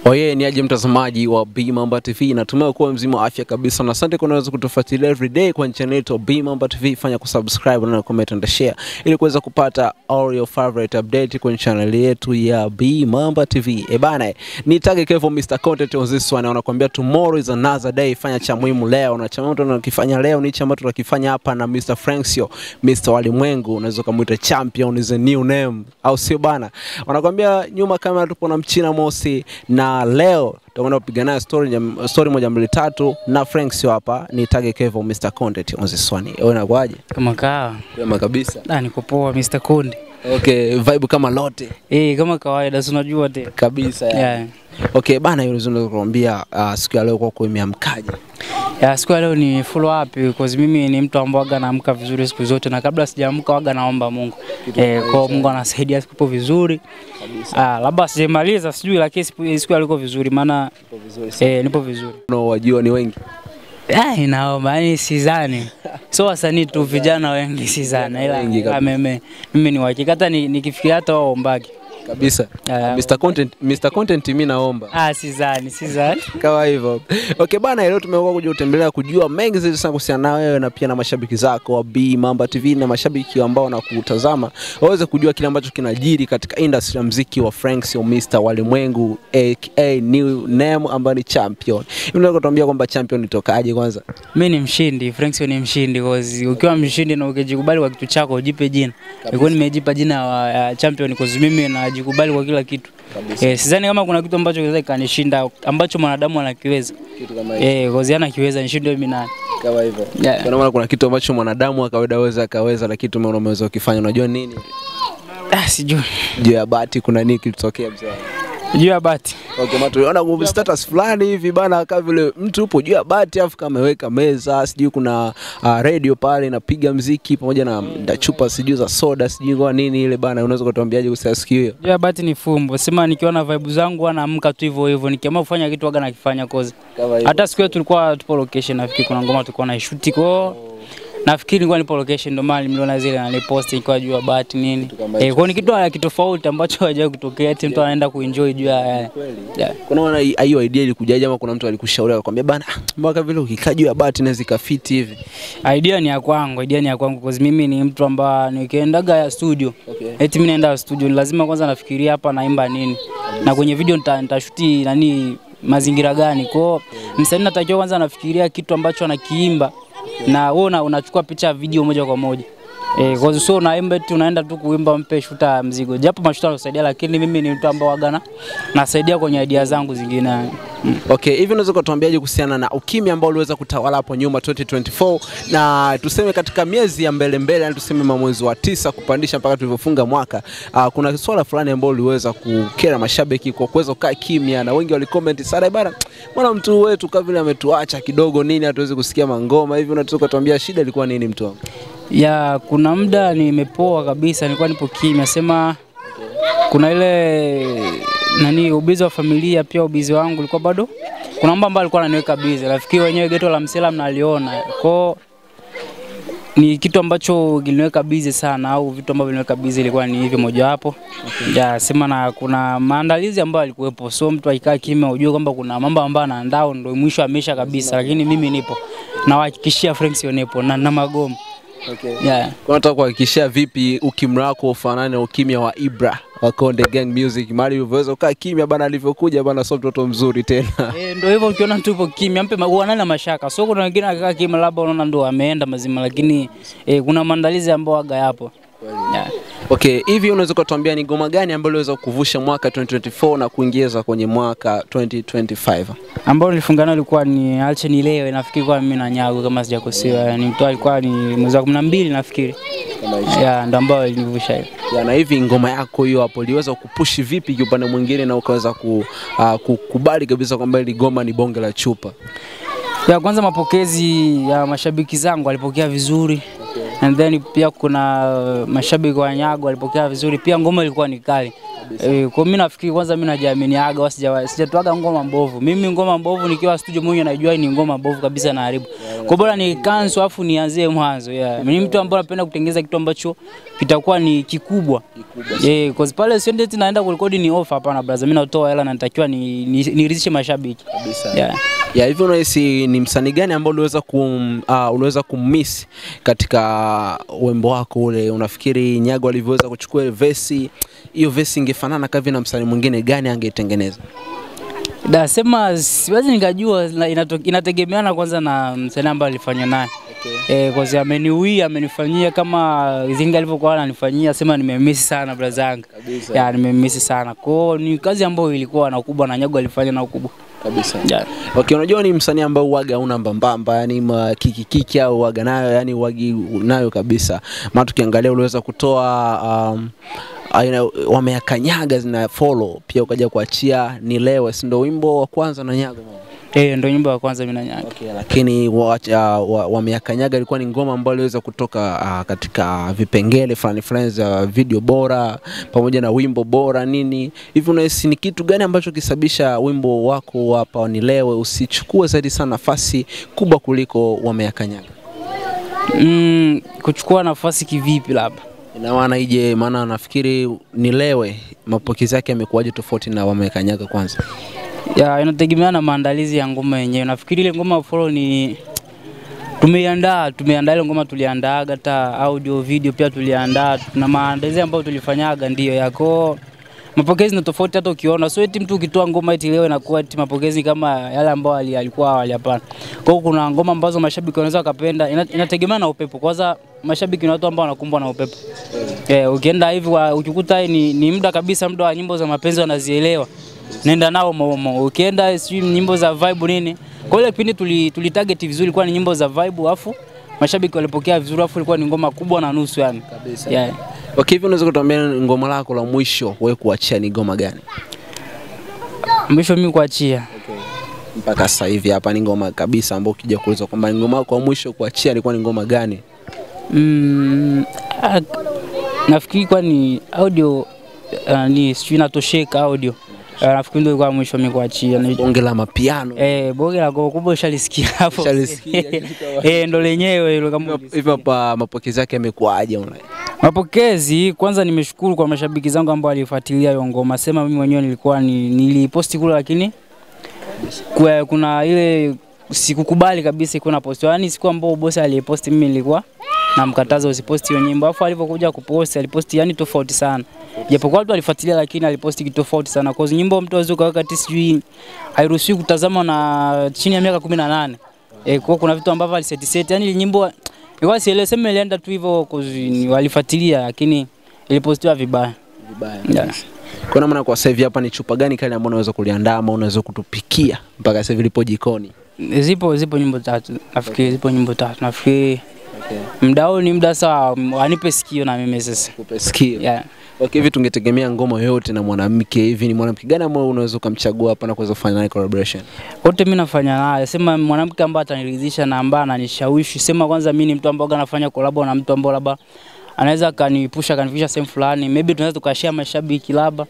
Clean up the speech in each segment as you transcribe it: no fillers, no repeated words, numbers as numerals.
Oye ni aje mtazamaji wa B Mamba TV, natumai kuwa mzima wa afya kabisa, na asante kwa unaweza kutufuatilia every day kwa channel yetu B Mamba TV. Fanya kusubscribe na comment and share ili kuweza kupata all your favorite update kwa channel yetu ya B Mamba TV. Bana, ni Tage Kevo Mr Content on this one. Anakuambia tomorrow is another day. Fanya cha muhimu leo, na cha muhimu tunakifanya leo ni cha ambacho tunakifanya hapa na Mr Franksio, Mr Walimwengu, unaweza kumuita champion is a new name, au sio bana? Wanakuambia nyuma kamera tupo na Mchina Mosi, na leo tutakwenda kupigana story moja mbili tatu na Franksio hapa. Ni Tage Kevo Mr Content on this one. Wewe unakwaje? Kama kaa. Kama kabisa. Niko poa Mr Content. Okay, vibe kama lote. Kama kawaida, unajua tena. Kabisa ya. Yeah. Okay, bana, yule unaweza kuambia siku ya leo kwa kumeamkaje? Siku ya leo ni full up because mimi ni mtu ambaye anaamka vizuri siku zote, na kabla sijaamka waga naomba Mungu. Kwa Mungu anasaidia siku vizuri. Kabisa. Labda sijamaliza sijui, lakini siku ya leo vizuri, maana nipo vizuri. No, wajua ni wengi. Naomba yani sidhani. So wasanii tu vijana wengi sidhani, ila mimi ni uhakika hata nikifikiria hata waombaki. Kabisa. Mr Content mimi naomba. Sidhani. Kama hivyo. Okay bana, leo tumekuwa kuja kutembelea kujua mengi zaidi sana kuhusiana na wewe na pia na mashabiki zako wa B Mamba TV na mashabiki ambao wanakutazama waweze kujua kile ambacho kinajiri katika industry ya muziki wa Franksio Mr Walimwengu aka new name ambaye ni champion. Unaweza kutuambia kwamba champion nitokaje kwanza? Mimi ni mshindi, Franksio ni mshindi, cause ukiwa mshindi na ukijikubali kwa kitu chako ujipe jina. Niko nimejipa jina wa champion cause mimi najikubali kwa kila kitu. Sidhani kama kuna kitu ambacho kinaweza kanishinda ambacho mwanadamu anakiweza. Kitu kama hicho. Cause anakiweza nishinde mimi nani. Kama hivyo. Kwa maana kuna kitu ambacho mwanadamu akaweza na kitu unaweza kufanya. Unajua nini? Sijui. Juu ya bahati kuna nini kilitokea mzee? Juu ya bahati. Okay, tunaona kwa status fulani hivi bana, kama vile mtu upo juu ya bahati afu kama ameweka meza, sijui kuna radio pale inapiga muziki pamoja na chupa sijui za soda, sijui kwa nini ile bana, unaweza kutuambiaje kuhusu hiyo? Juu ya bahati ni fumbo. Sema nikiona vibe zangu anaamka tu hivyo, nikiamua kufanya kitu waga nakifanya cause. Hata siku yetu tulikuwa tupo location, nafikiri kuna ngoma tulikuwa na shoot kwa. Nafikiri nilikuwa nipo location ndo mali niliona zile na post ilikuwa juu ya bahati nini. Kwa ni kitu tofauti ambacho hajawahi kutokea, eti mtu anaenda kuenjoy juu ya. Kuna hiyo idea ilikujaje ama kuna mtu alikushauri akwambia bana mwaka vile ukikaa juu ya bahati inaweza kafiti hivi? Idea ni ya kwangu cause mimi ni mtu ambaye nikiendaga ya studio. Eti mimi naenda studio lazima kwanza nafikiria hapa naimba nini. Na kwenye video nitashuti nani mazingira gani. Kwa msanii natakiwa kwanza nafikiria kitu ambacho anakiimba. Na wewe unachukua picha video moja kwa moja. Kwa so unaimba tu unaenda tu kuimba mpe shuta mzigo. Japo mashuta yanasaidia, lakini mimi ni mtu ambao wagana nasaidia kwenye idea zangu zingine. Okay, hivi unaweza kutuambiaje kuhusiana na ukimya ambao uliweza kutawala hapo nyuma 2024 na tuseme katika miezi ya mbele yani tuseme mwezi wa 9 kupandisha mpaka tulivyofunga mwaka, kuna swala fulani ambalo uliweza kukera mashabiki kwa kuweza kukaa kimya na wengi walicomment sana bana, mbona mtu wetu kama vile ametuacha kidogo nini hatuwezi kusikia mangoma hivi? Unaweza kutuambia shida ilikuwa nini mtu wangu? Kuna muda nimepoa kabisa, nilikuwa nipo kimya, sema kuna ile ubizi wa familia, pia ubizi wangu ulikuwa bado. Kuna mambo ambayo alikuwa ananiweka busy. Rafiki wenyewe Geto la Msela mnaliona. Kwa ni kitu ambacho kiliniweka busy sana, au vitu ambavyo viliniweka busy ilikuwa ni hivi moja hapo. Sema na kuna maandalizi ambayo alikuwepo. So mtu akikaa kimya ujue kwamba kuna mambo ambayo anaandaa ndio mwisho amesha kabisa, lakini mimi nipo. Na wahakikishia Franksio nipo na magoma. Okay. Kwa nataka kuhakikishia vipi ukimya wako ufanane ukimya wa Ibra wa Konde Gang Music, mali uweze kukaa kimya bana alivyokuja bana, sio mtoto mzuri tena. Ndio hivyo, ukiona mtu upo kimya mpe uanana mashaka. So kuna wengine akikaa kimya labda unaona ndo ameenda mazima, lakini kuna maandalizi ambayo waga yapo. Okay, hivi unaweza kutuambia ni ngoma gani ambayo iliweza kuvusha mwaka 2024 na kuingiza kwenye mwaka 2025? Ambao nilifungana ilikuwa ni Alche ni leo, nafikiri kwa mimi na Nyago kama sijakosea. Ni mtu alikuwa ni mwezi wa 12 nafikiri. Ndio ambao ilinivusha hiyo. Na hivi ngoma yako hiyo hapo iliweza kupush vipi kwa upande mwingine na ukaweza kukubali kabisa kwamba ile ngoma ni bonge la chupa? Kwanza mapokezi ya mashabiki zangu walipokea vizuri. And then pia kuna mashabiki wa Nyago walipokea vizuri. Pia ngoma ilikuwa ni kali. Kwa mimi nafikiri kwanza mimi najiaminiaga, sijatoaga ngoma mbovu. Mimi ngoma mbovu nikiwa studio mwenyewe najua ni ngoma mbovu kabisa na haribu. Kwa bora ni cancel afu nianzie mwanzo. Mimi mtu ambaye napenda kutengeneza kitu ambacho kitakuwa ni kikubwa. Kwa pale sio ndio naenda kurekodi ni offer, hapana brother. Mimi natoa hela na nitakiwa niridhishe mashabiki kabisa. Hivyo unahisi ni msanii gani ambao uliweza kummiss katika wimbo wako ule? Unafikiri Nyago alivyoweza kuchukua verse, hiyo verse ingefanana kavi na msanii mwingine gani angeitengeneza? Sema siwezi nikajua, inategemeana kwanza na msanii ambaye alifanya naye. Kwa sababu amenifanyia kama Zinga alivyokuwa ananifanyia, sema nimemiss sana brother yangu. Nimemiss sana. Kwa ni kazi ambayo ilikuwa na ukubwa na Nyago alifanya na ukubwa kabisa. Unajua ni msanii ambao uaga una mbambamba, yani kiki au uaga nayo, yani uagi nayo kabisa. Maana tukiangalia uliweza kutoa wameyakanyaga zina follow, pia ukaja kuachia Nilewe, si ndio wimbo wa kwanza na Nyago? Ndio nyimbo ya kwanza mimi na Nyago. Lakini wameyakanyaga ilikuwa ni ngoma ambayo iliweza kutoka katika vipengele fulani za video bora pamoja na wimbo bora nini. Hivi unahisi ni kitu gani ambacho kisababisha wimbo wako hapa Nilewe usichukue zaidi sana nafasi kubwa kuliko wameyakanyaga? Kuchukua nafasi kivipi labda? Ina maana ije, maana nafikiri Nilewe mapokezi yake yamekuwaje tofauti na wameyakanyaga kwanza? Inategemea na maandalizi ya ngoma yenyewe. Nafikiri ile ngoma follow ni tumeandaa ile ngoma, tuliandaa hata audio video pia tuliandaa, na maandalizi ambayo tulifanyaga ndio yako. Mapokezi ni tofauti hata ukiona, so eti mtu ukitoa ngoma eti leo inakuwa eti mapokezi kama yale ambao alikuwa awali, hapana. Kwa hiyo kuna ngoma ambazo mashabiki wanaweza kupenda, inategemea na upepo. Kwanza mashabiki ni watu ambao wanakumbwa na upepo. Ukienda hivi ukikuta ni muda kabisa, muda wa nyimbo za mapenzi wanazielewa, nenda nao momo. Ukienda nyimbo za vibe nini, kwa ile kipindi tulitarget vizuri, kwa ni nyimbo za vibe, afu mashabiki walipokea vizuri, afu ilikuwa ni ngoma kubwa na nusu yani kabisa. Hivi unaweza kutuambia ngoma lako la mwisho wewe kuachia ni ngoma gani? Mwisho mimi kuachia mpaka sasa hivi hapa ni ngoma kabisa ambayo ukija kuuliza kwamba ngoma yako ya mwisho kuachia ilikuwa ni ngoma gani? Nafikiri kwa ni audio, ni sio inatosheka audio. Nafikiri ndio kwa mwisho mimi kuachia ni bonge la mapiano. Bonge la kubwa ushalisikia hapo. Ndio lenyewe hilo. Kama hivi hapa mapokezi yake yamekuaje unaona? Mapokezi kwanza nimeshukuru kwa mashabiki zangu ambao walifuatilia hiyo ngoma. Sema mimi mwenyewe nilikuwa niliposti kule, lakini kuna ile sikukubali kabisa iko na post. Yaani siku ambao boss aliposti mimi nilikuwa namkataza usiposti hiyo nyimbo. Alafu alipokuja kuposti aliposti yani tofauti sana. Japokuwa watu walifuatilia, lakini aliposti kitu tofauti sana. Kwa nyimbo mtu aweze kaweka sijui hairuhusiwi kutazama na chini ya miaka 18. Kwa kuna vitu ambavyo aliset yani nyimbo ilikuwa sielewi, sema ilienda tu hivyo walifuatilia, lakini ilipostiwa vibaya. Kwa maana kwa sasa hivi hapa ni chupa gani kali ambayo unaweza kuliandaa ama unaweza kutupikia mpaka sasa hivi lipo jikoni? Zipo nyimbo 3. Nafikiri zipo nyimbo 3. Nafikiri mdao ni muda sawa, anipe sikio na mimi sasa. Kupe sikio. Hivi tungetegemea ngoma yote na mwanamke, hivi ni mwanamke gani ambao unaweza kumchagua hapa na kuweza kufanya naye collaboration? Wote mimi nafanya naye. Sema mwanamke ambaye ataniridhisha na ambaye ananishawishi. Sema kwanza mimi ni mtu ambaye anafanya collab na mtu ambaye labda anaweza kanipusha kanifikisha sehemu fulani. Maybe tunaweza tukashare mashabiki labda.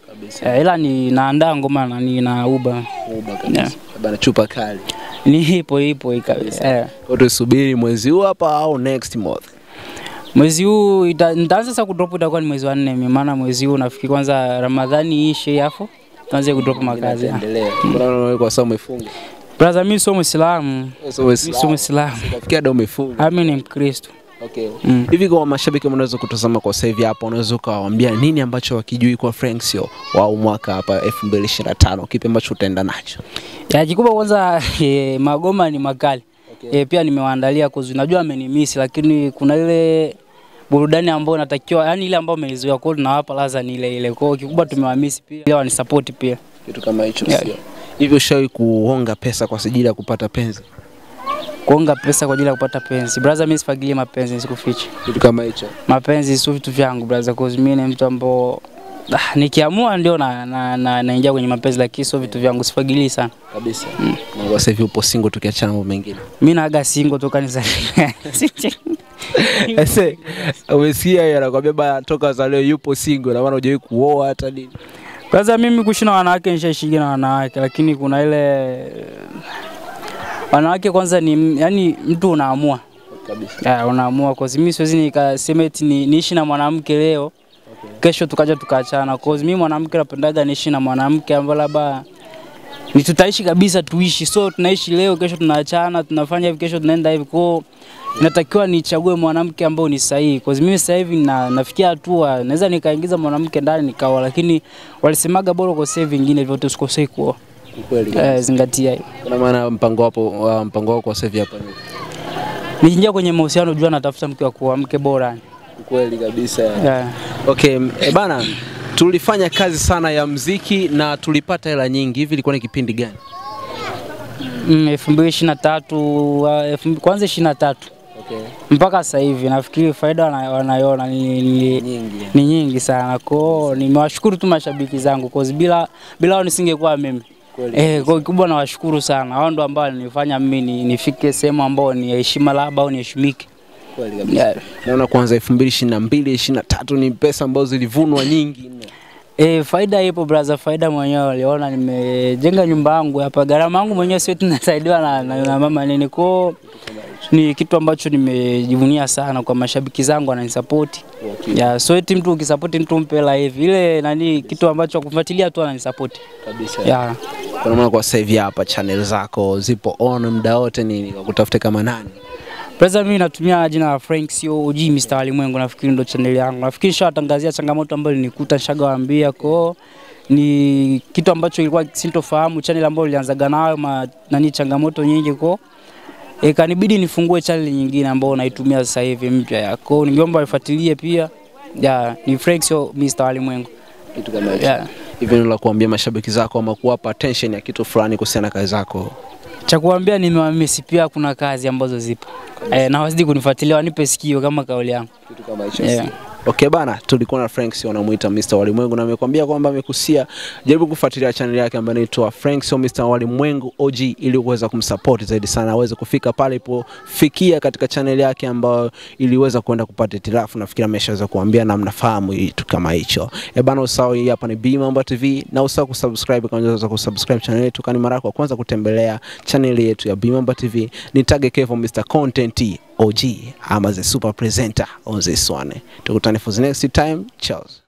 Ila ni naandaa ngoma na na uba kabisa. Bana chupa kali. Ni ipo kabisa. Kwa tusubiri mwezi huu hapa au next month? Mwezi huu nitaanza sasa kudrop, itakuwa ni mwezi wa 4 mimi, maana mwezi huu nafikiri kwanza Ramadhani ishe afu tuanze kudrop makazi. Mbona kwa sababu umefunga? Brother mimi sio Muislamu. Sio Muislamu. Nafikia ndio umefunga. Mimi ni Mkristo. Hivi kwa mashabiki wanaweza kutazama kwa sasa hivi hapa, unaweza kuwaambia nini ambacho wakijui kwa Franksio wa mwaka hapa 2025? Kipi ambacho utaenda nacho? Kikubwa kwanza magoma ni makali. Pia nimewaandalia kuzu. Najua amenimiss, lakini kuna ile burudani ambayo natakiwa, yani ile ambayo amenizoea kwa na hapa laza ni ile. Kwa hiyo kikubwa tumewamiss pia, wani support pia. Kitu kama hicho sio. Hivyo shawi kuonga pesa kwa ajili ya kupata penzi? Kuonga pesa kwa ajili ya kupata penzi. Brother mimi sifagilie mapenzi, sikuficha. Kitu kama hicho. Mapenzi sio vitu vyangu brother, cause mimi ni mtu ambao nikiamua ndio naingia kwenye mapenzi, lakini sio vitu vyangu, sifagilii sana kabisa. Na kwa sasa hivi upo single tukiachana mambo mengine? Mimi naaga single toka nizaliwe. Umesikia yeye anakuambia bana toka zaleo yupo single na maana hujawahi kuoa hata nini? Kwanza mimi kuishi na wanawake nishaishi na wanawake, lakini kuna ile wanawake kwanza ni yani mtu unaamua kabisa. Unaamua kwa mimi siwezi nikasema eti niishi na mwanamke leo kesho tukaja tukaachana. Kwa mimi mwanamke napendaga niishi na mwanamke ambaye labda ni tutaishi kabisa tuishi. So tunaishi leo kesho tunaachana, tunafanya hivi kesho tunaenda hivi. Kwa natakiwa nichague mwanamke ambaye ni sahihi. Kwa mimi sasa hivi nafikia hatua naweza nikaingiza mwanamke ndani nikaoa, lakini walisemaga bora kwa save vingine vyote usikosei kuoa. Kweli. Zingatia hiyo. Kuna maana mpango wako kwa save hapa ni niingia kwenye mahusiano jua natafuta mke wa kuoa, mke bora. Kweli kabisa. Okay, bana tulifanya kazi sana ya muziki na tulipata hela nyingi. Hivi ilikuwa ni kipindi gani? 2023 kwanza 23. Okay. Mpaka sasa hivi nafikiri faida wanaiona ni nyingi sana. Kwa nimewashukuru tu mashabiki zangu kwa bila wao nisingekuwa mimi. Kwa kikubwa nawashukuru sana. Hao ndio ambao nilifanya mimi nifike sehemu ambao ni heshima labda au niheshimike. Kweli kabisa. Naona kwanza 2022 23 ni pesa ambazo zilivunwa nyingi. Faida ipo brother, faida mwenyewe aliona nimejenga nyumba yangu hapa, gharama yangu mwenyewe sio tunasaidiwa na mama nini. Kwa ni kitu ambacho nimejivunia sana kwa mashabiki zangu wananisupport. So eti mtu ukisupport mtu mpela hivi ile nani kitu ambacho kufuatilia tu ananisupport kabisa. Kwa maana kwa sasa hivi hapa channel zako zipo on muda wote nini kutafuta kama nani? Brother mimi natumia jina la Franksio OG Mr. Walimwengu, nafikiri ndo channel yangu. Nafikiri nishatangazia changamoto ambayo nilikuta nishagawaambia kwa ni kitu ambacho ilikuwa sintofahamu channel ambayo ilianzaga nayo nani changamoto nyingi kwa kanibidi nifungue channel nyingine ambayo naitumia sasa hivi mpya yako. Ningeomba ifuatilie pia. Ni Franksio Mr. Walimwengu. Kitu kama hicho. Hivi ndio la kuambia mashabiki zako ama kuwapa attention ya kitu fulani kuhusiana na kazi zako? Cha kuambia nimewamisi pia kuna kazi ambazo zipo. Na wazidi kunifuatilia wanipe sikio kama kauli yangu. Kitu kama hicho. Okay bana, tulikuwa na Franksio anamuita Mr. Walimwengu na amekwambia kwamba amekusia jaribu kufuatilia channel yake ambayo inaitwa Franksio Mr. Walimwengu OG ili uweze kumsupport zaidi sana aweze kufika pale ipofikia katika channel yake ambayo iliweza kwenda kupata tirafu. Nafikiri ameshaweza kuambia na mnafahamu kitu kama hicho. Bana usahau hii hapa ni B Mamba TV na usahau kusubscribe kama unaweza kusubscribe channel yetu kani mara kwa kwanza kutembelea channel yetu ya B Mamba TV. Ni tag Kevo Mr. Content OG, I'm as a super presenter on this one. Tukutane for the next time. Cheers.